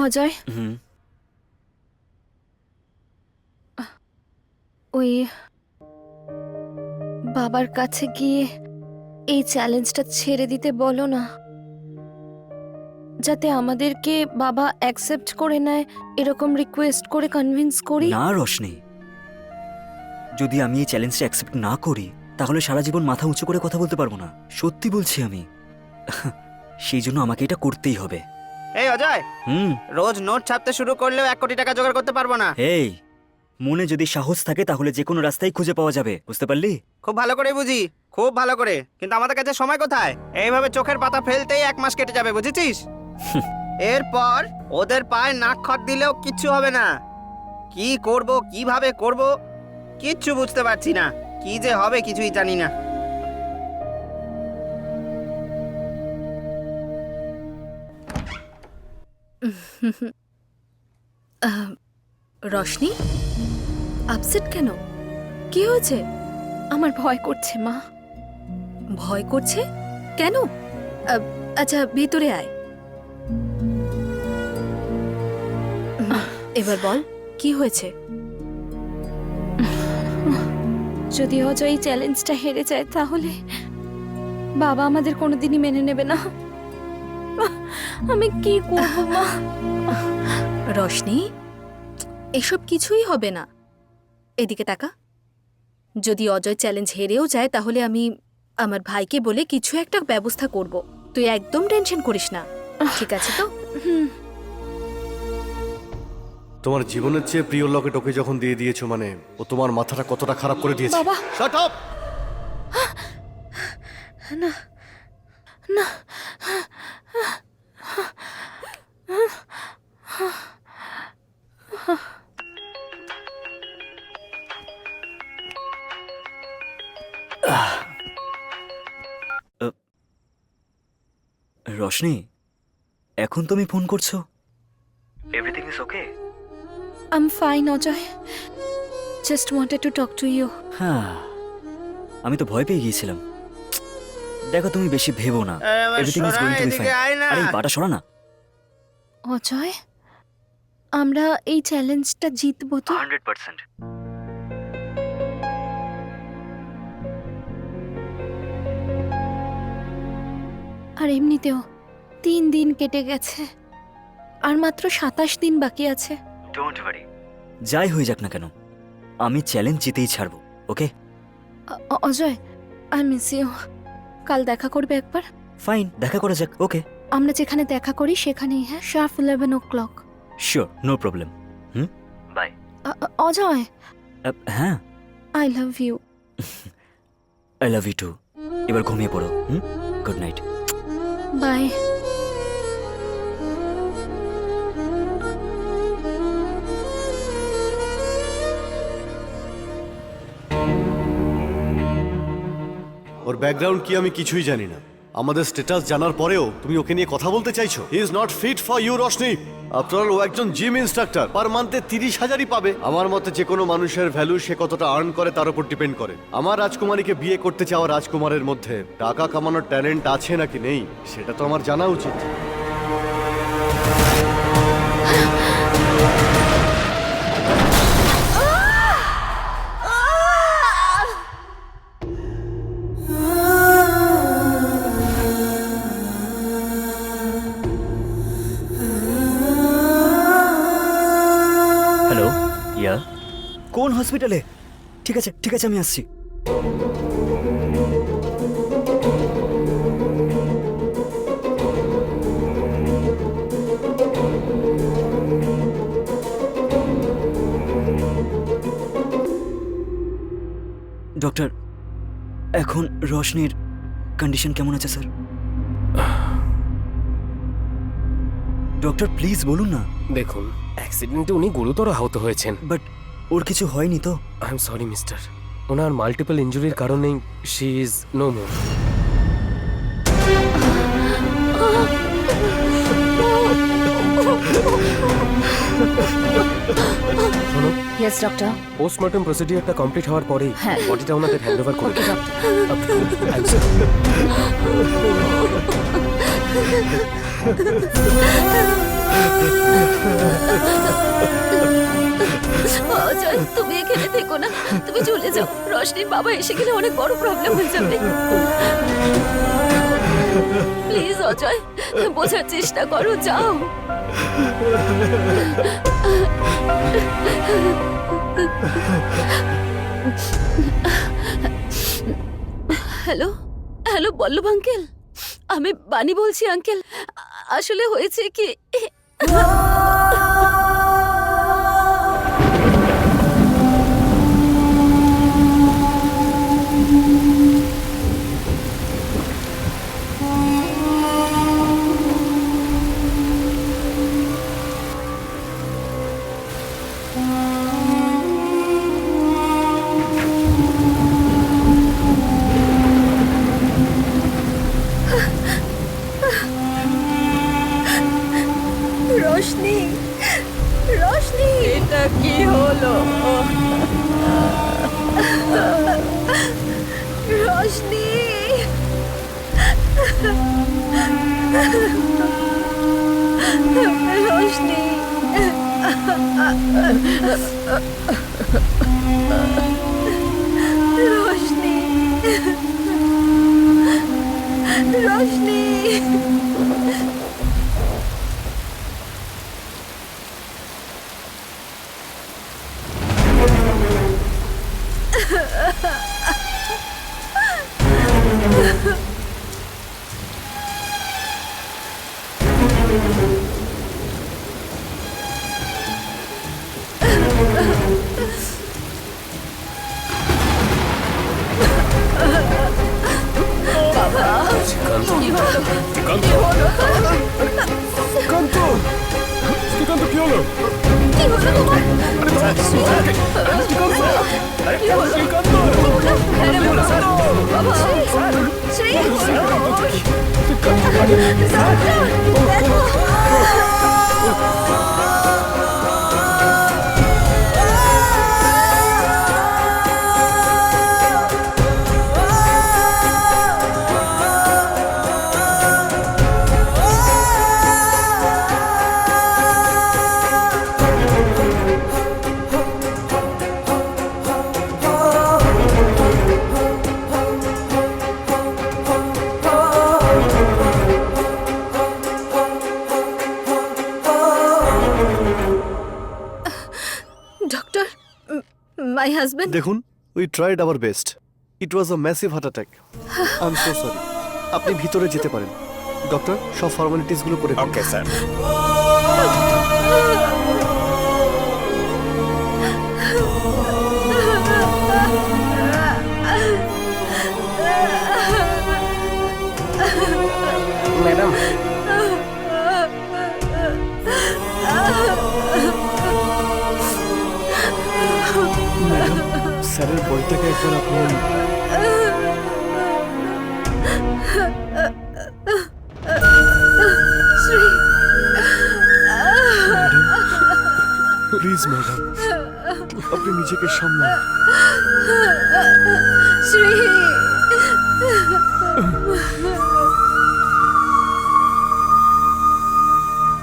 অজয়, ওই বাবার কাছে গিয়ে এই চ্যালেঞ্জটা ছেড়ে দিতে বলো না, যাতে আমাদেরকে বাবা অ্যাকসেপ্ট করে নেয়। এরকম রিকোয়েস্ট করে কনভিন্স করি। না রোশনি, যদি আমি এই চ্যালেঞ্জটা অ্যাকসেপ্ট না করি তাহলে সারা জীবন মাথা উঁচু করে কথা বলতে পারবো না। সত্যি বলছি আমি। সেই জন্য আমাকে এটা করতেই হবে। এই অজয়, রোজ নোট ছাপতে শুরু করলেও 1 কোটি টাকা জোগাড় করতে পারবো না। এই, মনে যদি সাহস থাকে তাহলে যে কোনো রাস্তায় খুঁজে পাওয়া যাবে, বুঝতে পারলি? খুব ভালো করে বুঝি, খুব ভালো করে, কিন্তু আমাদের কাছে সময় কোথায়? এইভাবে চোখের পাতা ফেলতেই 1 মাস কেটে যাবে, বুঝেছিস? এরপর ওদের পায়ে নাক খট দিলেও কিচ্ছু হবে না। কি করব, কিভাবে করব কিচ্ছু বুঝতে পারছি না। কি যে হবে কিছুই জানি না। রোশনি, আপসেট কেন? কি হয়েছে? আমার ভয় করছে মা। ভয় করছে কেন? আচ্ছা, ভিতরে আয়। এবার বল, কি হয়েছে? যদি অজয় এই চ্যালেঞ্জটা হেরে যায় তাহলে বাবা আমাদের কোনোদিনই মেনে নেবে না। আমি কি করব মা? রোশনি, এসব কিছুই হবে না। এদিকে তাকা। যদি অজয় চ্যালেঞ্জ হেরেও যায় তাহলে আমি আমার ভাইকে বলে কিছু একটা ব্যবস্থা করব। তুই একদম টেনশন করিস না, ঠিক আছে তো? তোমার জীবনের চেয়ে প্রিয় লকেট ওকে যখন দিয়ে দিয়েছো, মানে ও তোমার মাথাটা কতটা খারাপ করে দিয়েছে। বাবা, শাট আপ! না না, রোশনি, এখন তুমি ফোন করছো? Everything is okay? I am fine Ajay, just wanted to talk to you. হ্যাঁ, আমি তো ভয় পেয়ে গিয়েছিলাম। দেখো, তুমি বেশি ভেবো না। Everything is going to be fine. আরে এই পাটা সরা না। অজয়, আমরা এই চ্যালেঞ্জটা জিতবো তো? 100%। আর এমনিতেও 3 দিন কেটে গেছে, আর মাত্র 27 দিন বাকি আছে। ডোন্ট ওয়ারি, যাই হয়ে যাক না কেন আমি চ্যালেঞ্জ জিতেই ছাড়বো, okay? Ajay, I miss you. কাল দেখা করবে একবার? ফাইন, দেখা করা যাক। ওকে, আমরা যেখানে দেখা করি সেখানেই, হ্যাঁ, sharp 11 o'clock। Sure, no problem. Bye. Ajay, হ্যাঁ, I love you. I love you too. এবার ঘুমিয়ে পড়ো। Good night. বাই। ওর ব্যাকগ্রাউন্ড কি আমি কিছুই জানি না। আমাদের স্ট্যাটাস জানার পরেও তুমি ওকে নিয়ে কথা বলতে চাইছো? He is not fit for you Roshni. After all ও একজন জিম ইনস্ট্রাক্টর, পার মান্থে 30,000ই পাবে। আমার মতে যে কোনো মানুষের ভ্যালু সে কতটা আর্ন করে তার উপর ডিপেন্ড করে। আমার রাজকুমারীকে বিয়ে করতে চাওয়া রাজকুমারের মধ্যে টাকা কামানোর ট্যালেন্ট আছে নাকি নেই সেটা তো আমার জানা উচিত। হ্যালো, ইয়া, কোন হসপিটালে? ঠিক আছে ঠিক আছে, আমি আসছি। ডক্টর, এখন রোশনির কন্ডিশন কেমন আছে স্যার? ডক্টর প্লিজ বলুন না। দেখুন, অ্যাক্সিডেন্টে উনি গুরুতর আহত হয়েছেন। বাট ওর কিছু হয়নি তো? আই এম সরি মিস্টার, ওনার মাল্টিপল ইনজুরির কারণে শি ইজ নো মোর। শোনো, ইয়েস ডক্টর। পোস্টমর্টম প্রসিডিউরটা কমপ্লিট হওয়ার পরেই হ্যাঁ। বডিটা ওনাদের হ্যান্ড ওভার করে দিন। ডক্টর। অজয় তুমি এখানে থেকো না, তুমি চলে যাও। রশনির বাবা এসে গেলে অনেক বড় প্রবলেম হয়ে যাবে। প্লিজ অজয়, বোঝার চেষ্টা করো, যাও। হ্যালো হ্যালো বল্লভ আঙ্কেল, আমি বানি বলছি আঙ্কেল। আসলে হয়েছে কি, রোশনি, রোশনি, এটা কি হলো? রোশনি, রোশনি, রোশনি, রোশনি। শ্রীকান্ত, কি হলো? শ্রীকান্ত, কি হলো? শ্রীকান্ত, শ্রীকান্ত, কি হলো? কি হলো তোমার? কি হলো? শ্রীকান্ত, আরে বাবা, শ্রী, ডক্টর, মাই হাজবেন্ড। দেখুন, we tried our best. It was a massive heart attack. I am so sorry. আপনি ভিতরে যেতে পারেন। ডক্টর, সব ফর্মালিটিসগুলো করে ওকে স্যার। ম্যাডাম, স্যারের বইটাকে একবার আপনি শ্রী, প্লিজ ম্যাডাম, আপনি নিজেকে সামলান। শ্রী।